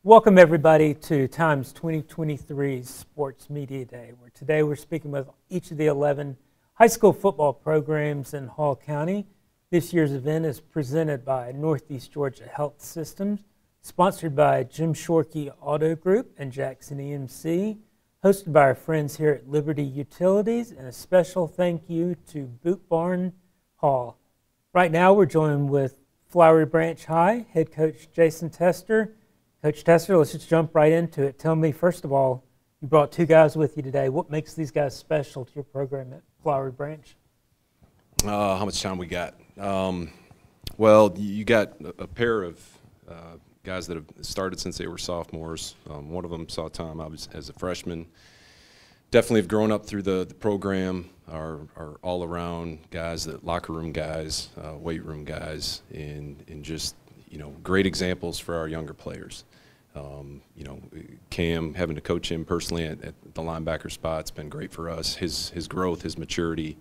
Welcome everybody to Times 2023 Sports Media Day, where today we're speaking with each of the 11 high school football programs in Hall County. This year's event is presented by Northeast Georgia Health Systems, sponsored by Jim Shorkey Auto Group and Jackson EMC, hosted by our friends here at Liberty Utilities, and a special thank you to Boot Barn Hall. Right now we're joined with Flowery Branch High head coach Jason Tester. Coach Tester, let's just jump right into it. Tell me, first of all, you brought two guys with you today. What makes these guys special to your program at Flowery Branch? How much time we got? Well, you got a pair of guys that have started since they were sophomores. One of them saw time as a freshman. Definitely have grown up through the program, are all-around guys, locker room guys, weight room guys, and just, great examples for our younger players. Cam, having to coach him personally at the linebacker spot, it's been great for us. His growth, his maturity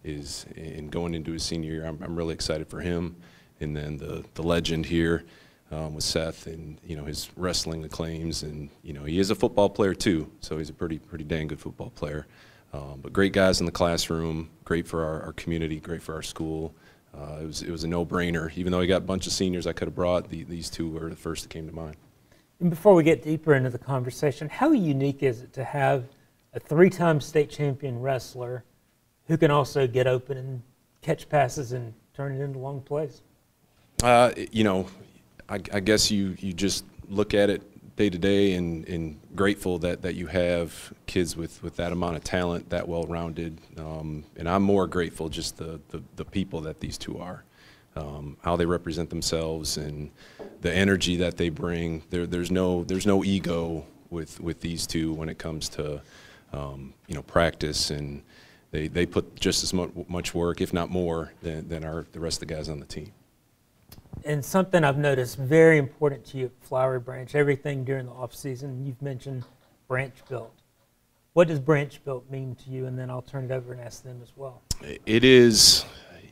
is in going into his senior year. I'm really excited for him. And then the legend here with Seth and, his wrestling acclaims. And, he is a football player too, so he's a pretty dang good football player. But great guys in the classroom, great for our community, great for our school. It was a no-brainer. Even though we got a bunch of seniors I could have brought, these two were the first that came to mind. And before we get deeper into the conversation, how unique is it to have a three-time state champion wrestler who can also get open and catch passes and turn it into long plays? I guess you just look at it day to day and grateful that you have kids with that amount of talent, that well-rounded. And I'm more grateful just the people that these two are. How they represent themselves and the energy that they bring. There's no ego with these two when it comes to practice, and they put just as much work, if not more, than the rest of the guys on the team. And something I've noticed very important to you at Flowery Branch, everything during the off season, you've mentioned branch built. What does branch built mean to you? And then I'll turn it over and ask them as well. It is.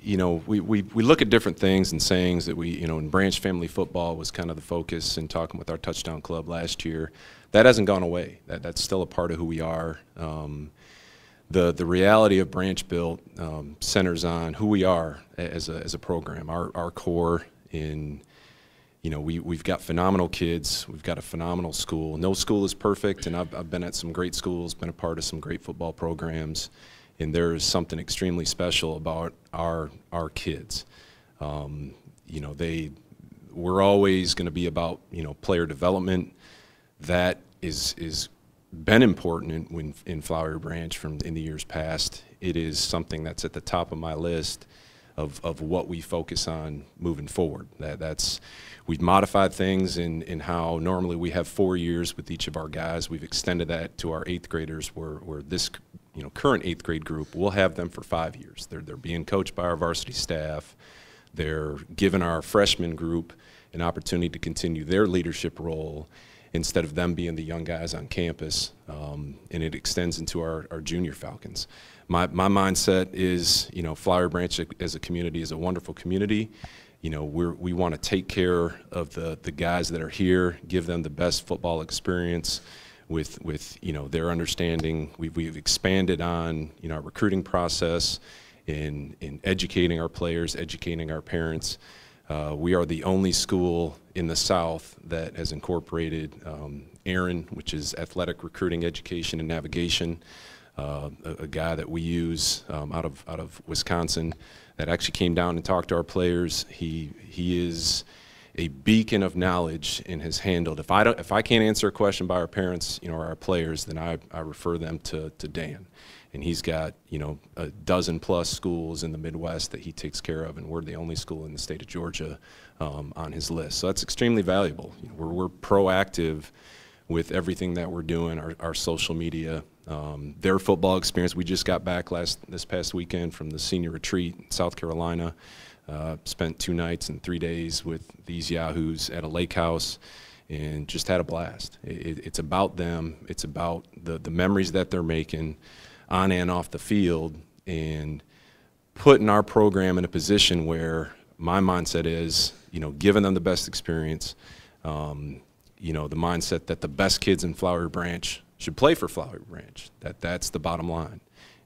We look at different things and sayings that in branch family football was kind of the focus, and talking with our touchdown club last year. That hasn't gone away. That's still a part of who we are. The reality of branch built centers on who we are as a program, our core. We've got phenomenal kids. We've got a phenomenal school. No school is perfect, and I've been at some great schools, been a part of some great football programs. And there is something extremely special about our kids. We're always going to be about player development. That is been important in Flowery Branch in the years past. It is something that's at the top of my list of what we focus on moving forward. We've modified things in how normally we have 4 years with each of our guys. We've extended that to our 8th graders, where this current 8th grade group, we'll have them for 5 years. They're being coached by our varsity staff. They're giving our freshman group an opportunity to continue their leadership role instead of them being the young guys on campus, and it extends into our junior Falcons. My mindset is, Flowery Branch as a community is a wonderful community. We want to take care of the guys that are here, give them the best football experience with their understanding. We've expanded on our recruiting process in educating our players, educating our parents. We are the only school in the South that has incorporated AARON, which is Athletic Recruiting, Education, and Navigation, a guy that we use out of Wisconsin that actually came down and talked to our players. He is a beacon of knowledge and has handled. If I can't answer a question by our parents, or our players, then I refer them to Dan. And he's got, a dozen-plus schools in the Midwest that he takes care of, and we're the only school in the state of Georgia on his list. So that's extremely valuable. We're proactive with everything that we're doing, our social media, their football experience. We just got back this past weekend from the senior retreat in South Carolina. Spent 2 nights and 3 days with these yahoos at a lake house, and just had a blast. It's about them. It's about the memories that they're making on and off the field, and putting our program in a position where my mindset is, giving them the best experience, you know, the mindset that the best kids in Flowery Branch should play for Flowery Branch. That's the bottom line.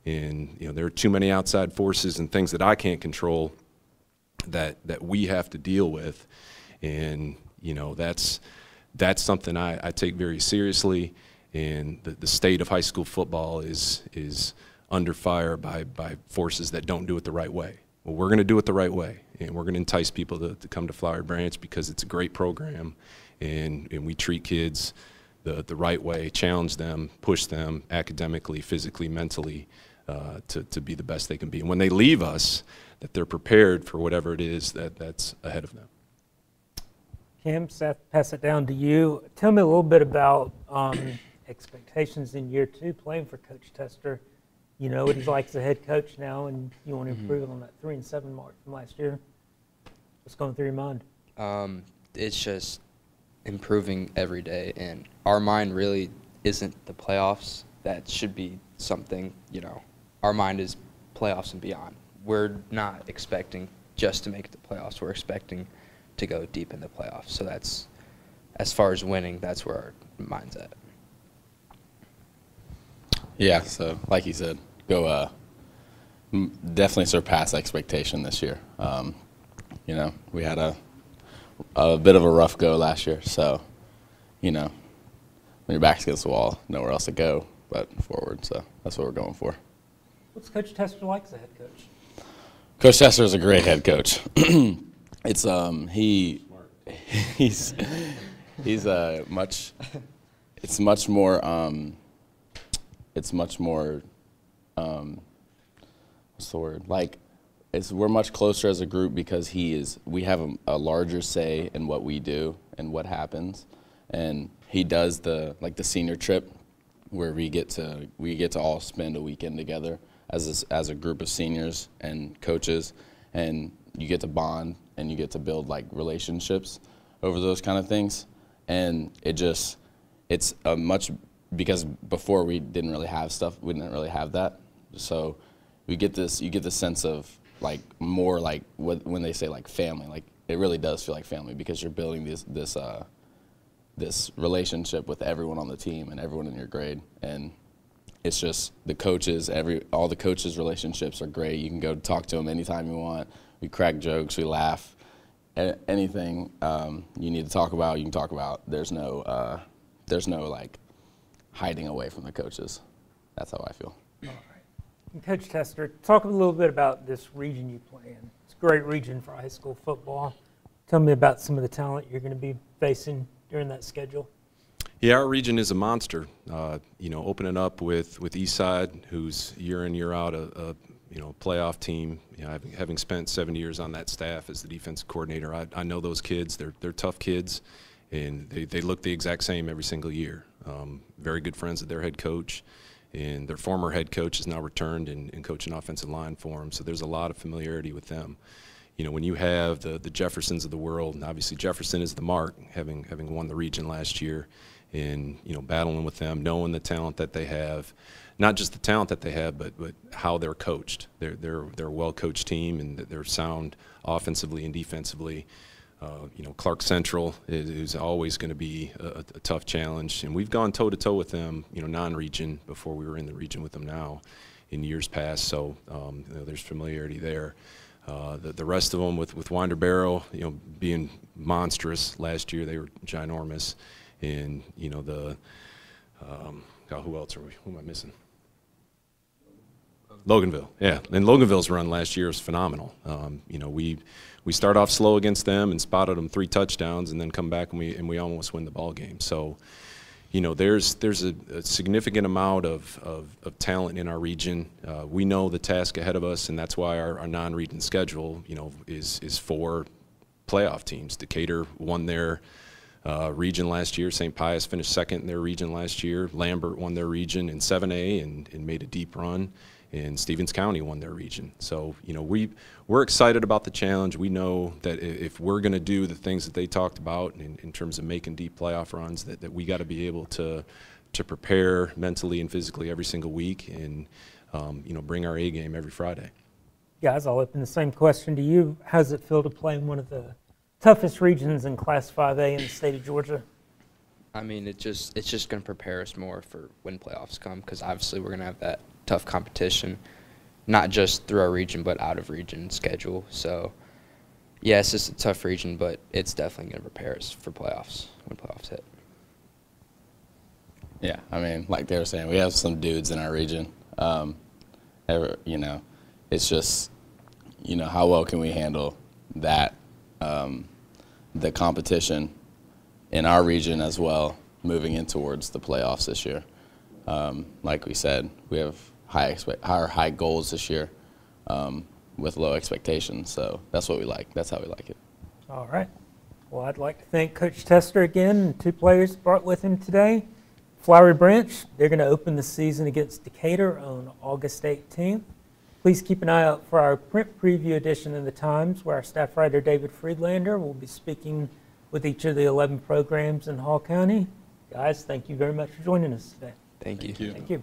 And, you know, there are too many outside forces and things that I can't control that we have to deal with. And, you know, that's something I take very seriously. And the state of high school football is under fire by forces that don't do it the right way. Well, we're going to do it the right way, and we're going to entice people to come to Flowery Branch because it's a great program, and we treat kids the right way, challenge them, push them academically, physically, mentally to be the best they can be. And when they leave us, that they're prepared for whatever it is that's ahead of them. Cam, Seth, pass it down to you. Tell me a little bit about expectations in year 2 playing for Coach Tester. You know what he's like as a head coach now, and you want to improve on that 3-7 mark from last year. What's going through your mind? It's just improving every day, and our mind really isn't the playoffs. That should be something, you know, our mind is playoffs and beyond. We're not expecting just to make the playoffs. We're expecting to go deep in the playoffs. So that's, as far as winning, that's where our mind's at. Yeah, so like you said, go definitely surpass expectation this year. You know, we had a bit of a rough go last year, so, you know, when your back's against the wall, nowhere else to go but forward, so that's what we're going for. What's Coach Tester like as a head coach? Coach Tester is a great head coach. It's much more what's the word, like we're much closer as a group because we have a larger say in what we do and what happens, and he does the senior trip where we get to all spend a weekend together as a group of seniors and coaches, and you get to bond and you get to build like relationships over those kind of things. And it's a much, because before we didn't really have that, so you get this sense of like more like when they say like family, like it really does feel like family because you're building this relationship with everyone on the team and everyone in your grade. And it's just the coaches, all the coaches' relationships are great. You can go talk to them anytime you want. We crack jokes, we laugh. Anything you need to talk about, you can talk about. There's no like hiding away from the coaches. That's how I feel. All right. And Coach Tester, talk a little bit about this region you play in. It's a great region for high school football. Tell me about some of the talent you're going to be facing during that schedule. Yeah, our region is a monster. You know, opening up with Eastside, who's year in, year out a playoff team. You know, having spent 7 years on that staff as the defensive coordinator, I know those kids. They're tough kids, and they look the exact same every single year. Very good friends with their head coach, and their former head coach has now returned and coaching offensive line for them. So there's a lot of familiarity with them. You know, when you have the Jeffersons of the world, and obviously Jefferson is the mark, having won the region last year, and you know, battling with them, knowing the talent that they have, not just the talent that they have, but how they're coached. They're a well-coached team, and they're sound offensively and defensively. You know, Clark Central is always going to be a tough challenge, and we've gone toe-to-toe with them, you know, non-region before we were in the region with them now in years past, so you know, there's familiarity there. The rest of them with Winder Barrow, you know, being monstrous last year, they were ginormous, and you know God, who else who am I missing? Loganville, yeah, and Loganville's run last year was phenomenal. You know, we start off slow against them and spotted them 3 touchdowns, and then come back and we almost win the ball game. So, you know, there's a significant amount of talent in our region. We know the task ahead of us, and that's why our non-region schedule, you know, is for playoff teams. Decatur won their region last year. St. Pius finished second in their region last year. Lambert won their region in 7A and made a deep run. And Stevens County won their region. So, you know, we're excited about the challenge. We know that if we're going to do the things that they talked about in terms of making deep playoff runs, that we got to be able to prepare mentally and physically every single week, and you know, bring our A game every Friday. Guys, I'll open the same question to you. How does it feel to play in one of the toughest regions in Class 5A in the state of Georgia? I mean, it's just going to prepare us more for when playoffs come, because obviously we're going to have that tough competition, not just through our region but out of region schedule. So, yeah, it's just a tough region, but it's definitely going to prepare us for playoffs when playoffs hit. Yeah, I mean, like they were saying, we have some dudes in our region. You know, it's just, you know, how well can we handle that, the competition in our region as well, moving in towards the playoffs this year. Like we said, we have high goals this year with low expectations, so that's what we like. That's how we like it. All right. Well, I'd like to thank Coach Tester again and 2 players brought with him today. Flowery Branch, they're going to open the season against Decatur on August 18th. Please keep an eye out for our print preview edition of the Times, where our staff writer David Friedlander will be speaking with each of the 11 programs in Hall County. Guys, thank you very much for joining us today. Thank you. Thank you. Thank you.